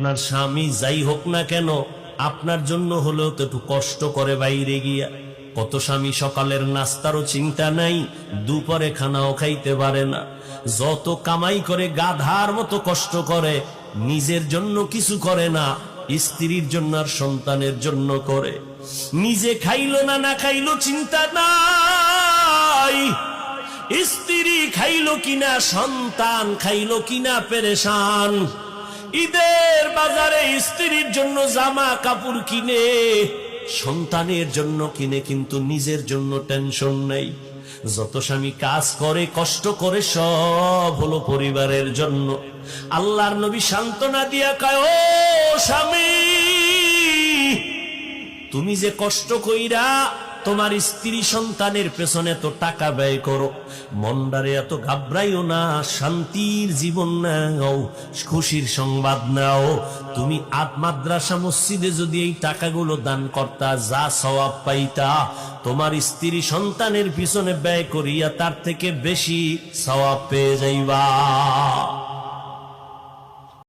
আপনার স্বামী যাই হোক না কেন আপনার জন্য হলেও তো একটু কষ্ট করে বাইরে গিয়া। কত স্বামী সকালের নাস্তারও চিন্তা নাই, দুপুরে খানাও খাইতে পারে না, যত কামাই করে গাধার মতো কষ্ট করে, নিজের জন্য কিছু করে না, স্ত্রীর জন্য আর সন্তানের জন্য করে। নিজে খাইলো না না খাইলো চিন্তা নাই, স্ত্রী খাইলো কিনা সন্তান খাইলো কিনা পেরেশান। ঈদের বাজারে স্ত্রীর জন্য জামা কাপড় কিনে, সন্তানের জন্য কিনে, কিন্তু নিজের জন্য টেনশন নেই। যত স্বামী কাজ করে কষ্ট করে সব হলো পরিবারের জন্য। আল্লাহর নবী সান্ত্বনা দিয়া কয়, ও স্বামী, তুমি যে কষ্ট কইরা তোমার স্ত্রী সন্তানের পেছনে তো টাকা ব্যয় করো, মনডারে এত ঘাবড়াইও না, শান্তির জীবন নাও, খুশির সংবাদ নাও। তুমি মাদ্রাসা মসজিদে যদি এই টাকাগুলো দান করতা, যা সওয়াব পাইতা, তোমার স্ত্রী সন্তানের পিছনে ব্যয় করিয়া তার থেকে বেশি সওয়াব পেয়ে যাইবা।